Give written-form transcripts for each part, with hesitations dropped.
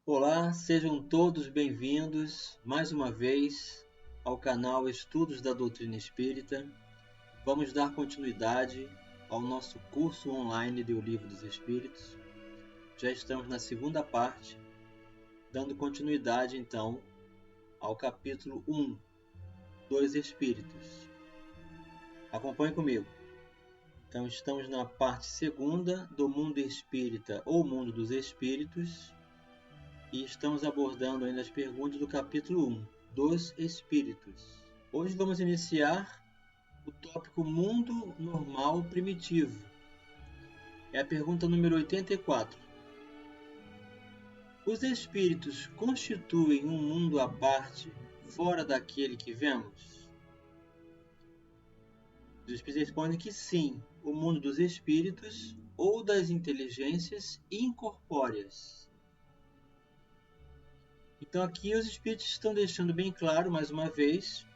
Olá, sejam todos bem-vindos mais uma vez ao canal Estudos da Doutrina Espírita. Vamos dar continuidade ao nosso curso online do Livro dos Espíritos. Já estamos na segunda parte, dando continuidade então ao capítulo 1 dos Espíritos. Acompanhe comigo. Então estamos na parte segunda do Mundo Espírita ou Mundo dos Espíritos. E estamos abordando ainda as perguntas do capítulo 1, dos Espíritos. Hoje vamos iniciar o tópico Mundo Normal Primitivo. É a pergunta número 84. Os Espíritos constituem um mundo à parte, fora daquele que vemos? Os Espíritos respondem que sim, o mundo dos Espíritos ou das inteligências incorpóreas. Então aqui os Espíritos estão deixando bem claro, mais uma vez,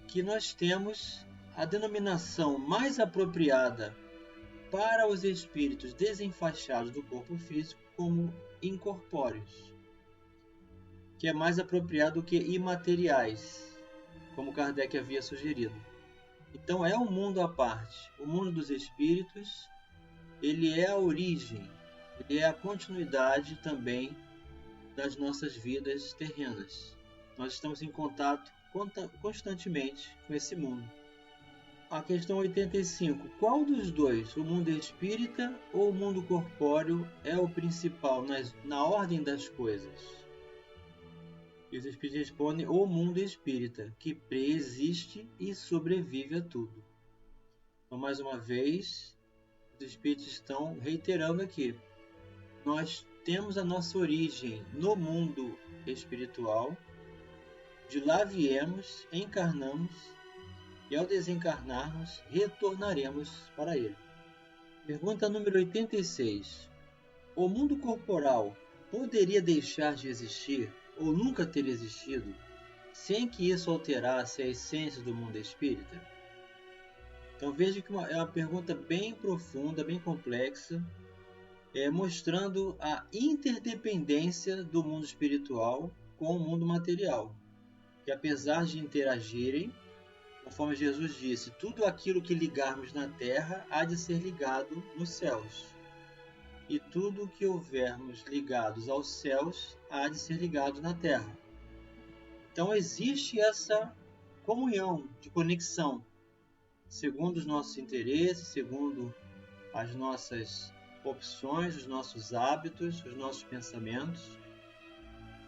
que nós temos a denominação mais apropriada para os Espíritos desenfaixados do corpo físico como incorpóreos, que é mais apropriado do que imateriais, como Kardec havia sugerido. Então é um mundo à parte. O mundo dos Espíritos, ele é a origem, ele é a continuidade também das nossas vidas terrenas. Nós estamos em contato constantemente com esse mundo. A questão 85. Qual dos dois, o mundo espírita ou o mundo corpóreo, é o principal na ordem das coisas? E os espíritos respondem: o mundo espírita, que preexiste e sobrevive a tudo. Então, mais uma vez, os espíritos estão reiterando aqui. Nós temos a nossa origem no mundo espiritual, de lá viemos, encarnamos e ao desencarnarmos retornaremos para ele. Pergunta número 86. O mundo corporal poderia deixar de existir ou nunca ter existido sem que isso alterasse a essência do mundo espírita? Então veja que é uma pergunta bem profunda, bem complexa, mostrando a interdependência do mundo espiritual com o mundo material, que apesar de interagirem, conforme Jesus disse, tudo aquilo que ligarmos na terra há de ser ligado nos céus, e tudo que houvermos ligados aos céus há de ser ligado na terra. Então existe essa comunhão de conexão, segundo os nossos interesses, segundo as nossas opções, os nossos hábitos, os nossos pensamentos.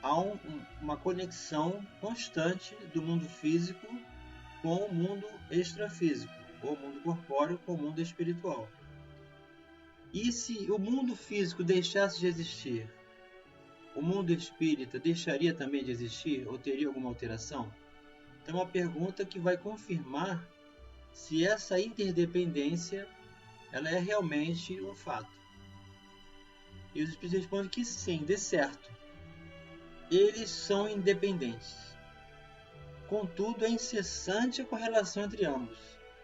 Há uma conexão constante do mundo físico com o mundo extrafísico, ou mundo corpóreo com o mundo espiritual. E se o mundo físico deixasse de existir, o mundo espírita deixaria também de existir ou teria alguma alteração? Então é uma pergunta que vai confirmar se essa interdependência ela é realmente um fato. E os espíritos respondem que sim, de certo. Eles são independentes. Contudo, é incessante a correlação entre ambos,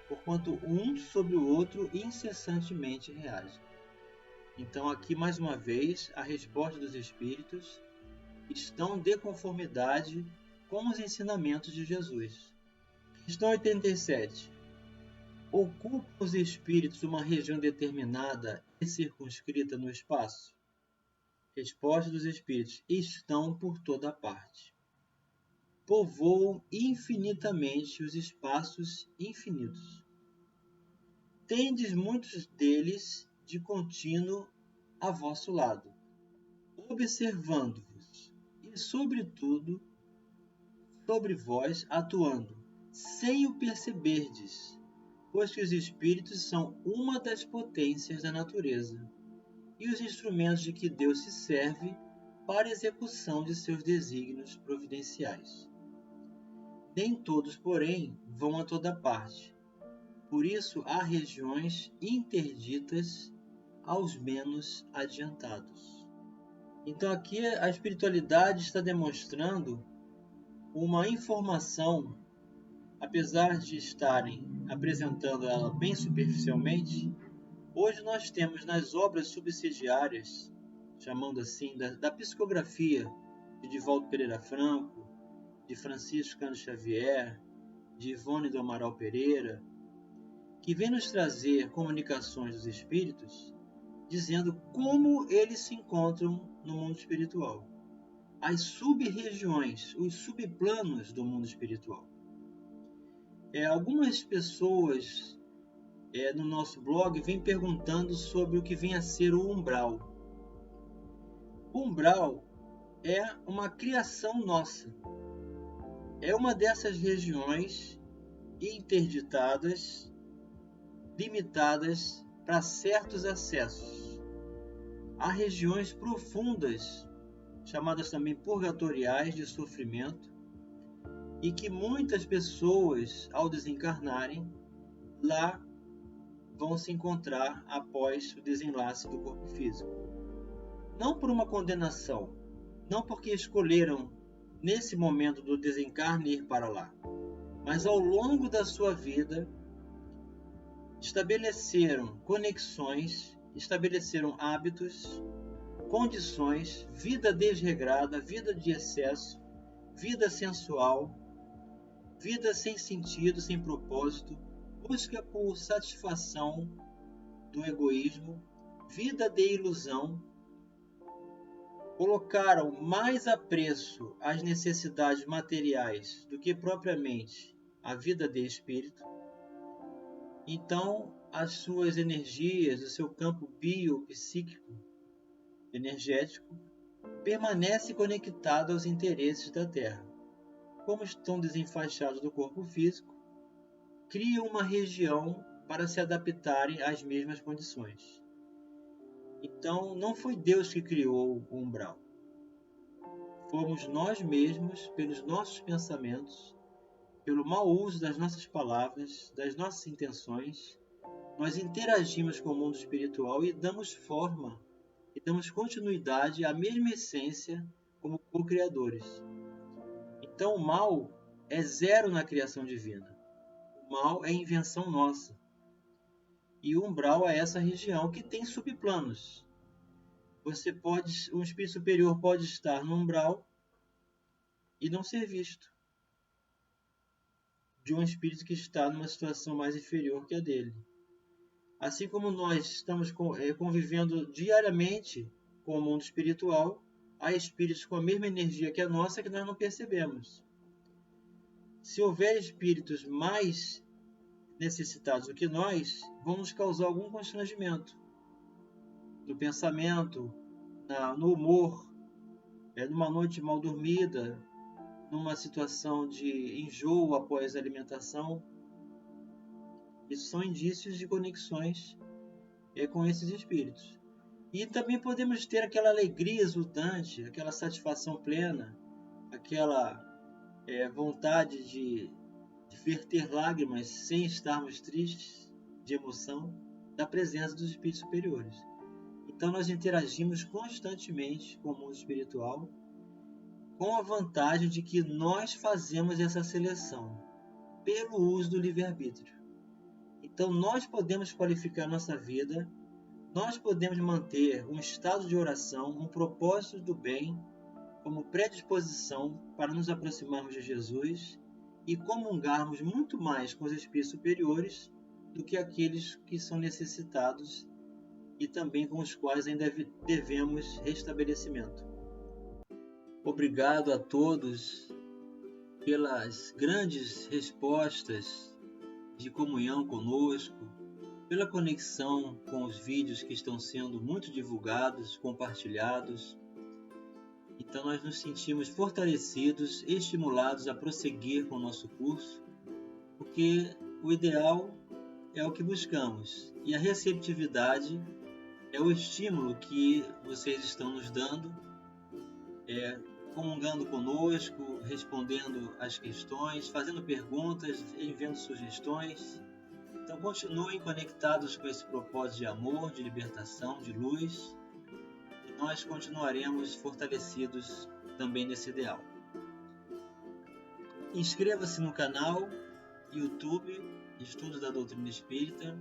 porquanto um sobre o outro incessantemente reage. Então, aqui mais uma vez, a resposta dos espíritos estão de conformidade com os ensinamentos de Jesus. Questão 87. Ocupam os espíritos uma região determinada e circunscrita no espaço? Resposta dos espíritos: estão por toda parte. Povoam infinitamente os espaços infinitos. Tendes muitos deles de contínuo a vosso lado, observando-vos, e sobretudo sobre vós atuando, sem o perceberdes, pois que os espíritos são uma das potências da natureza e os instrumentos de que Deus se serve para a execução de seus desígnios providenciais. Nem todos, porém, vão a toda parte. Por isso há regiões interditas aos menos adiantados. Então aqui a espiritualidade está demonstrando uma informação, apesar de estarem apresentando ela bem superficialmente. Hoje nós temos nas obras subsidiárias, chamando assim, da psicografia de Divaldo Pereira Franco, de Francisco Cândido Xavier, de Ivone do Amaral Pereira, que vem nos trazer comunicações dos espíritos, dizendo como eles se encontram no mundo espiritual, as sub-regiões, os subplanos do mundo espiritual. Algumas pessoas no nosso blog vêm perguntando sobre o que vem a ser o umbral. O umbral é uma criação nossa. É uma dessas regiões interditadas, limitadas para certos acessos. Há regiões profundas, chamadas também purgatoriais, de sofrimento, e que muitas pessoas, ao desencarnarem, lá vão se encontrar após o desenlace do corpo físico. Não por uma condenação, não porque escolheram, nesse momento do desencarne, ir para lá, mas ao longo da sua vida, estabeleceram conexões, estabeleceram hábitos, condições, vida desregrada, vida de excesso, vida sensual, vida sem sentido, sem propósito, busca por satisfação do egoísmo, vida de ilusão. Colocaram mais apreço às necessidades materiais do que propriamente a vida de espírito. Então, as suas energias, o seu campo biopsíquico, energético, permanece conectado aos interesses da Terra. Como estão desenfaixados do corpo físico, criam uma região para se adaptarem às mesmas condições. Então, não foi Deus que criou o umbral. Fomos nós mesmos, pelos nossos pensamentos, pelo mau uso das nossas palavras, das nossas intenções, nós interagimos com o mundo espiritual e damos forma, e damos continuidade à mesma essência como co-criadores. Então, o mal é zero na criação divina. O mal é invenção nossa. E o umbral é essa região que tem subplanos. Um espírito superior pode estar no umbral e não ser visto de um espírito que está numa situação mais inferior que a dele. Assim como nós estamos convivendo diariamente com o mundo espiritual, há espíritos com a mesma energia que a nossa que nós não percebemos. Se houver espíritos mais necessitados do que nós, vão nos causar algum constrangimento no pensamento, no humor, numa noite mal dormida, numa situação de enjoo após a alimentação. Isso são indícios de conexões com esses espíritos. E também podemos ter aquela alegria exultante, aquela satisfação plena, aquela vontade de verter lágrimas sem estarmos tristes, de emoção, da presença dos espíritos superiores. Então nós interagimos constantemente com o mundo espiritual, com a vantagem de que nós fazemos essa seleção pelo uso do livre-arbítrio. Então nós podemos qualificar nossa vida, nós podemos manter um estado de oração, um propósito do bem, como predisposição para nos aproximarmos de Jesus e comungarmos muito mais com os espíritos superiores do que aqueles que são necessitados e também com os quais ainda devemos restabelecimento. Obrigado a todos pelas grandes respostas de comunhão conosco, pela conexão com os vídeos que estão sendo muito divulgados, compartilhados. Então nós nos sentimos fortalecidos, estimulados a prosseguir com o nosso curso, porque o ideal é o que buscamos e a receptividade é o estímulo que vocês estão nos dando, comungando conosco, respondendo às questões, fazendo perguntas, enviando sugestões. Então continuem conectados com esse propósito de amor, de libertação, de luz. E nós continuaremos fortalecidos também nesse ideal. Inscreva-se no canal YouTube Estudos da Doutrina Espírita.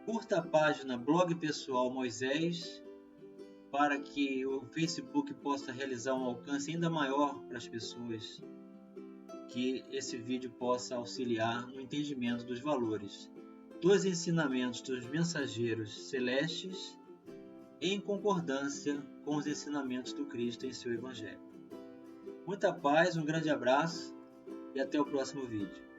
Curta a página Blog Pessoal Moisés para que o Facebook possa realizar um alcance ainda maior para as pessoas, que esse vídeo possa auxiliar no entendimento dos valores, dos ensinamentos dos mensageiros celestes, em concordância com os ensinamentos do Cristo em seu Evangelho. Muita paz, um grande abraço e até o próximo vídeo.